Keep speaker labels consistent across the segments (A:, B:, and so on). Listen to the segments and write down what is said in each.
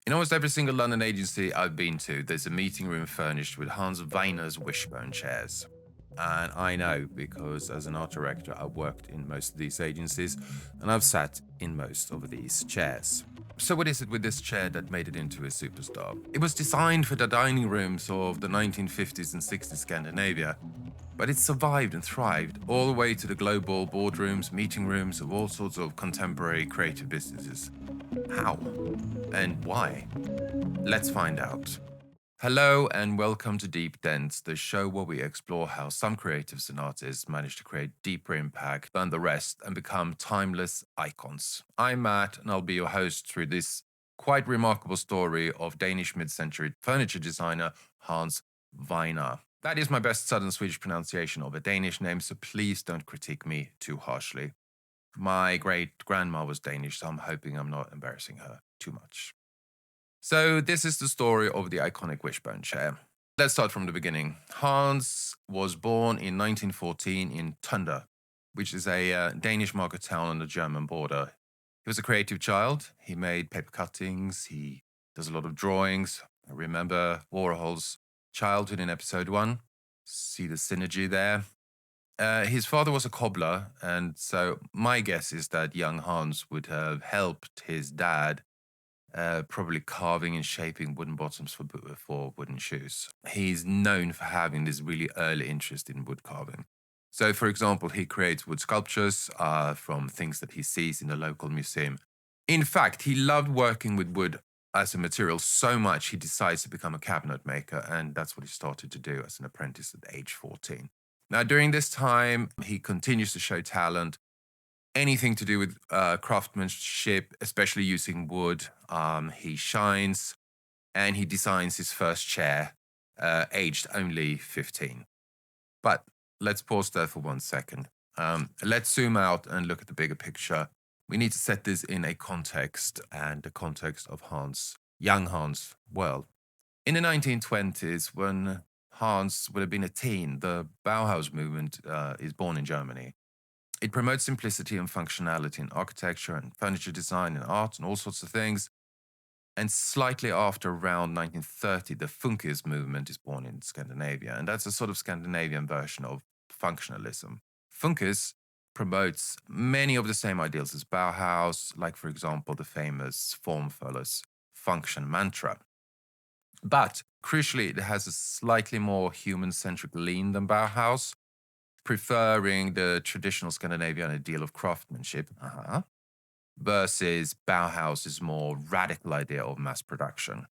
A: In almost every single London agency I've been to, there's a meeting room furnished with Hans Wegner's Wishbone chairs. And I know because as an art director, I've worked in most of these agencies and I've sat in most of these chairs. So, what is it with this chair that made it into a superstar? It was designed for the dining rooms of the 1950s and 60s Scandinavia, but it survived and thrived all the way to the global boardrooms, meeting rooms of all sorts of contemporary creative businesses. How? And why? Let's find out. Hello and welcome to Deep Dents, the show where we explore how some creatives and artists manage to create deeper impact than the rest and become timeless icons. I'm Matt and I'll be your host through this quite remarkable story of Danish mid-century furniture designer Hans Weiner. That is my best southern Swedish pronunciation of a Danish name, so please don't critique me too harshly. My great grandma was Danish, so I'm hoping I'm not embarrassing her too much. So, this is the story of the iconic Wishbone chair. Let's start from the beginning. Hans was born in 1914 in Tunda, which is a Danish market town on the German border. He was a creative child. He made paper cuttings. He does a lot of drawings. I remember Warhol's childhood in episode 1. See the synergy there. His father was a cobbler, and so my guess is that young Hans would have helped his dad probably carving and shaping wooden bottoms for wooden shoes. He's known for having this really early interest in wood carving. So, for example, he creates wood sculptures from things that he sees in a local museum. In fact, he loved working with wood as a material so much he decides to become a cabinet maker, and that's what he started to do as an apprentice at age 14. Now, during this time, he continues to show talent anything to do with craftsmanship, especially using wood. He shines and he designs his first chair, aged only 15. But let's pause there for 1 second. Let's zoom out and look at the bigger picture. We need to set this in a context and the context of young Hans' world. In the 1920s, when Hans would have been a teen, the Bauhaus movement is born in Germany. It promotes simplicity and functionality in architecture and furniture design and art and all sorts of things. And slightly after around 1930, the Funkis movement is born in Scandinavia. And that's a sort of Scandinavian version of functionalism. Funkis promotes many of the same ideals as Bauhaus, like, for example, the famous Formföller's function mantra. But crucially, it has a slightly more human-centric lean than Bauhaus, preferring the traditional Scandinavian ideal of craftsmanship versus Bauhaus's more radical idea of mass production.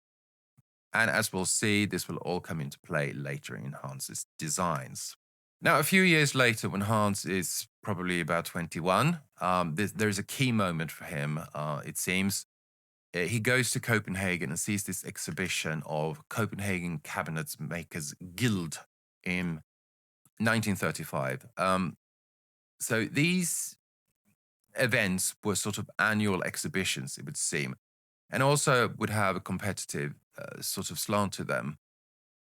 A: And as we'll see, this will all come into play later in Hans's designs. Now, a few years later, when Hans is probably about 21, there's a key moment for him, it seems. He goes to Copenhagen and sees this exhibition of Copenhagen Cabinet Makers Guild in 1935. So these events were sort of annual exhibitions, it would seem, and also would have a competitive sort of slant to them.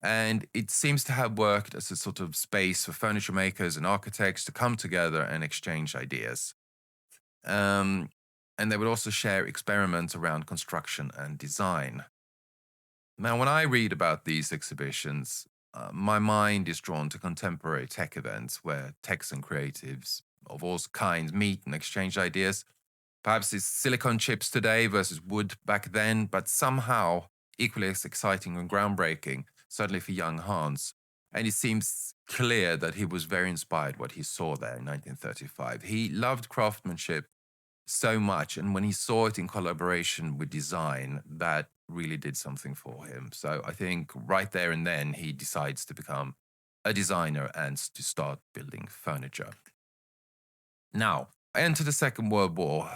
A: And it seems to have worked as a sort of space for furniture makers and architects to come together and exchange ideas. And they would also share experiments around construction and design. Now, when I read about these exhibitions, my mind is drawn to contemporary tech events where techs and creatives of all kinds meet and exchange ideas. Perhaps it's silicon chips today versus wood back then, but somehow equally as exciting and groundbreaking, certainly for young Hans. And it seems clear that he was very inspired what he saw there in 1935. He loved craftsmanship so much, and when he saw it in collaboration with design, that really did something for him. So I think right there and then he decides to become a designer and to start building furniture. Now, enter the Second World War.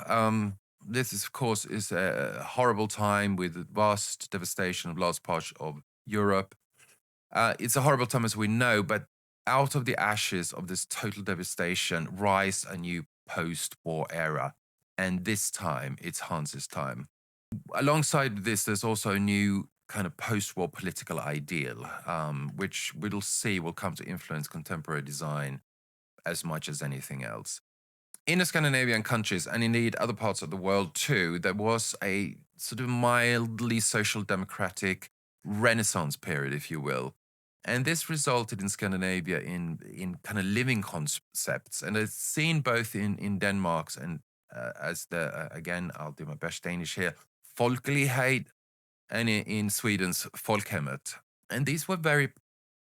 A: This is, of course, is a horrible time with vast devastation of large parts of Europe. It's a horrible time as we know, but out of the ashes of this total devastation rise a new post-war era. And this time, it's Hans's time. Alongside this, there's also a new kind of post-war political ideal, which we'll see will come to influence contemporary design as much as anything else. In the Scandinavian countries, and indeed other parts of the world too, there was a sort of mildly social democratic renaissance period, if you will. And this resulted in Scandinavia in kind of living concepts. And it's seen both in Denmark's and as the, again, I'll do my best Danish here, folkelighed, and in Sweden's folkhemmet. And these were very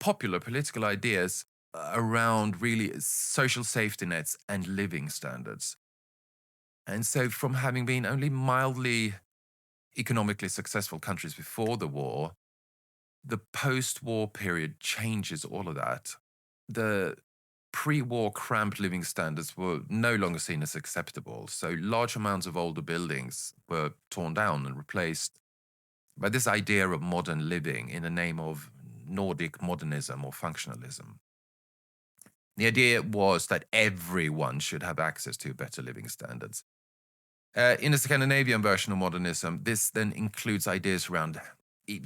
A: popular political ideas around really social safety nets and living standards. And so, from having been only mildly economically successful countries before the war, the post war period changes all of that. The pre war cramped living standards were no longer seen as acceptable. So, large amounts of older buildings were torn down and replaced by this idea of modern living in the name of Nordic modernism or functionalism. The idea was that everyone should have access to better living standards. In the Scandinavian version of modernism, this then includes ideas around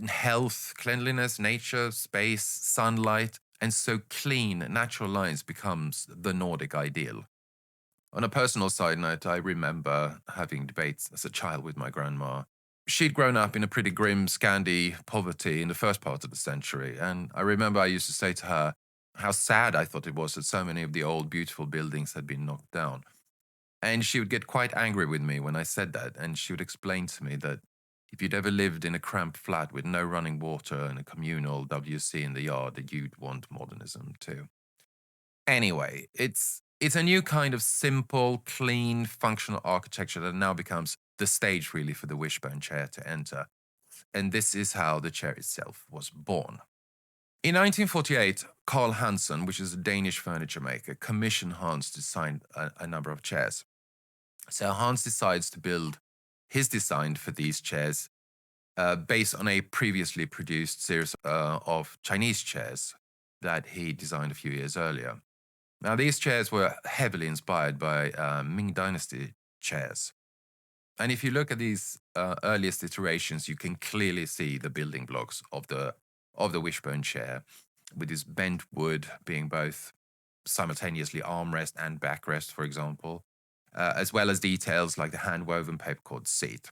A: health, cleanliness, nature, space, sunlight, and so clean, natural lines becomes the Nordic ideal. On a personal side note, I remember having debates as a child with my grandma. She'd grown up in a pretty grim Scandi poverty in the first part of the century, and I remember I used to say to her how sad I thought it was that so many of the old, beautiful buildings had been knocked down. And she would get quite angry with me when I said that, and she would explain to me that if you'd ever lived in a cramped flat with no running water and a communal WC in the yard, that you'd want modernism too. Anyway, it's a new kind of simple, clean, functional architecture that now becomes the stage really for the Wishbone chair to enter. And this is how the chair itself was born. In 1948, Carl Hansen, which is a Danish furniture maker, commissioned Hans to design a number of chairs. So Hans decides to build his design for these chairs based on a previously produced series of Chinese chairs that he designed a few years earlier. Now, these chairs were heavily inspired by Ming Dynasty chairs. And if you look at these earliest iterations, you can clearly see the building blocks of the Wishbone chair, with this bent wood being both simultaneously armrest and backrest, for example, as well as details like the hand-woven papercord seat.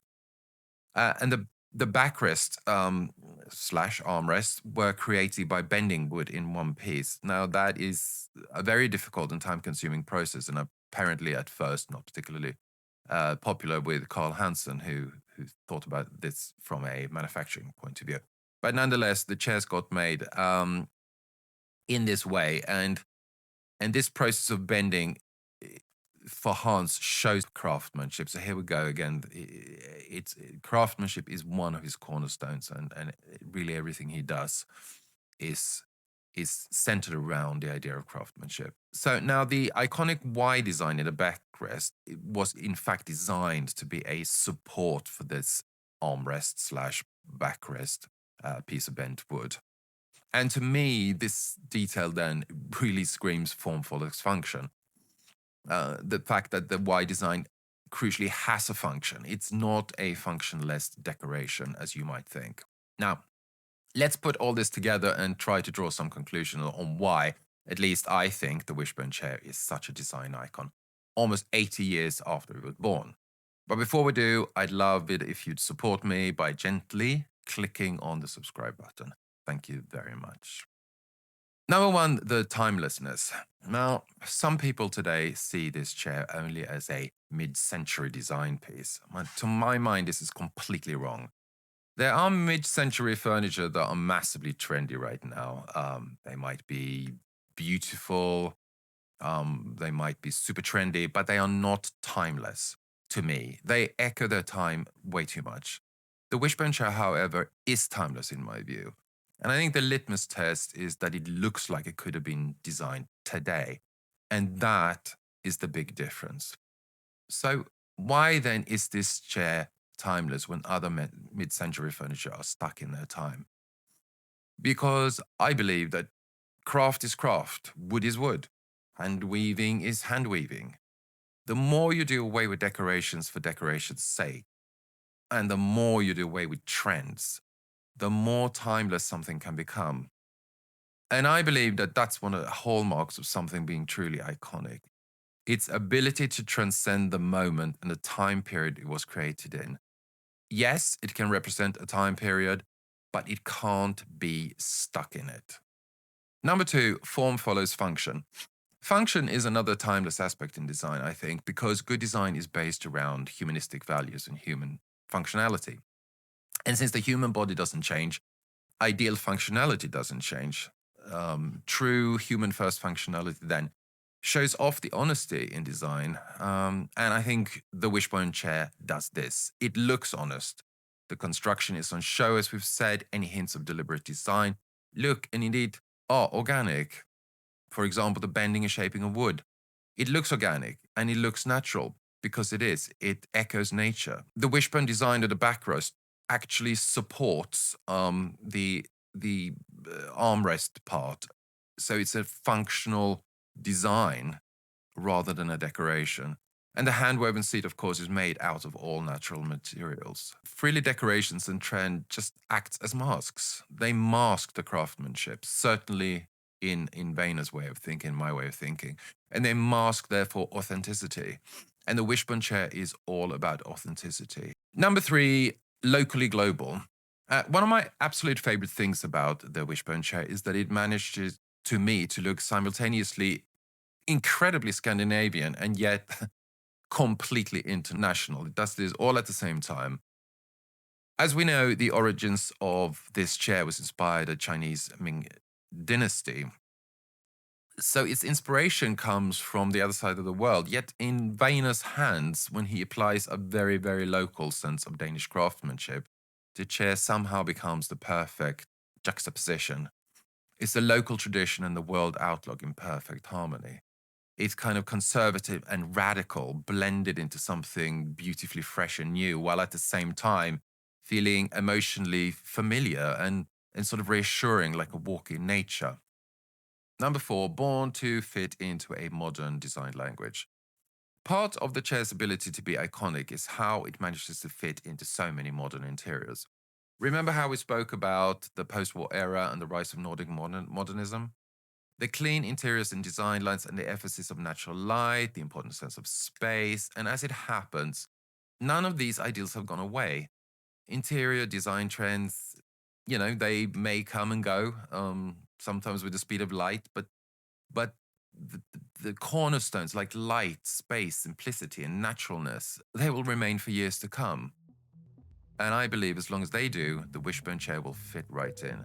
A: And the backrest slash armrest were created by bending wood in one piece. Now, that is a very difficult and time-consuming process, and apparently at first not particularly popular with Carl Hansen, who thought about this from a manufacturing point of view. But nonetheless, the chairs got made in this way, and this process of bending for Hans shows craftsmanship. So here we go again. It's craftsmanship is one of his cornerstones, and really everything he does is centered around the idea of craftsmanship. So now the iconic Y design in the backrest was in fact designed to be a support for this armrest slash backrest piece of bent wood. And to me, this detail then really screams form follows function. The fact that the Y design crucially has a function. It's not a functionless decoration, as you might think. Now, let's put all this together and try to draw some conclusion on why, at least I think, the Wishbone chair is such a design icon, almost 80 years after it was born. But before we do, I'd love it if you'd support me by gently clicking on the subscribe button. Thank you very much. Number one, the timelessness. Now, some people today see this chair only as a mid-century design piece. To my mind, this is completely wrong. There are mid-century furniture that are massively trendy right now. They might be beautiful, they might be super trendy, but they are not timeless to me. They echo their time way too much. The Wishbone chair, however, is timeless in my view. And I think the litmus test is that it looks like it could have been designed today. And that is the big difference. So why then is this chair timeless when other mid-century furniture are stuck in their time? Because I believe that craft is craft, wood is wood, hand weaving is hand weaving. The more you do away with decorations for decoration's sake, and the more you do away with trends, the more timeless something can become. And I believe that that's one of the hallmarks of something being truly iconic. its ability to transcend the moment and the time period it was created in. Yes, it can represent a time period, but it can't be stuck in it. Number two, form follows function. Function is another timeless aspect in design, I think, because good design is based around humanistic values and human functionality. And since the human body doesn't change, ideal functionality doesn't change. True human first functionality then shows off the honesty in design. And I think the Wishbone chair does this. It looks honest. The construction is on show, as we've said. Any hints of deliberate design look and indeed are organic. For example, the bending and shaping of wood. It looks organic and it looks natural because it is. It echoes nature. The Wishbone design of the backrest actually supports the armrest part. So it's a functional design rather than a decoration. And the hand-woven seat, of course, is made out of all natural materials. Frilly decorations and trend just act as masks. They mask the craftsmanship, certainly in Wegner's way of thinking, my way of thinking. And they mask, therefore, authenticity. And the Wishbone chair is all about authenticity. Number three, locally global. One of my absolute favorite things about the Wishbone chair is that it manages, to me, to look simultaneously incredibly Scandinavian and yet completely international. It does this all at the same time. As we know, the origins of this chair was inspired by the Chinese Ming dynasty. So its inspiration comes from the other side of the world. Yet in Wegner's hands, when he applies a very, very local sense of Danish craftsmanship, the chair somehow becomes the perfect juxtaposition. It's the local tradition and the world outlook in perfect harmony. It's kind of conservative and radical, blended into something beautifully fresh and new, while at the same time feeling emotionally familiar and sort of reassuring, like a walk in nature. Number four, born to fit into a modern design language. Part of the chair's ability to be iconic is how it manages to fit into so many modern interiors. Remember how we spoke about the post-war era and the rise of Nordic modernism? The clean interiors and design lines and the emphasis of natural light, the important sense of space, and as it happens, none of these ideals have gone away. Interior design trends, they may come and go, sometimes with the speed of light, but the cornerstones like light, space, simplicity, and naturalness, they will remain for years to come. And I believe as long as they do, the Wishbone chair will fit right in.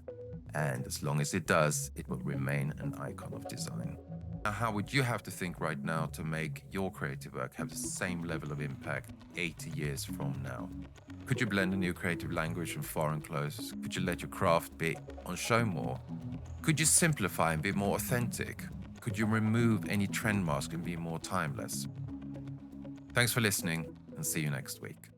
A: And as long as it does, it will remain an icon of design. Now, how would you have to think right now to make your creative work have the same level of impact 80 years from now? Could you blend a new creative language from far and close? Could you let your craft be on show more? Could you simplify and be more authentic? Could you remove any trend mask and be more timeless? Thanks for listening, and see you next week.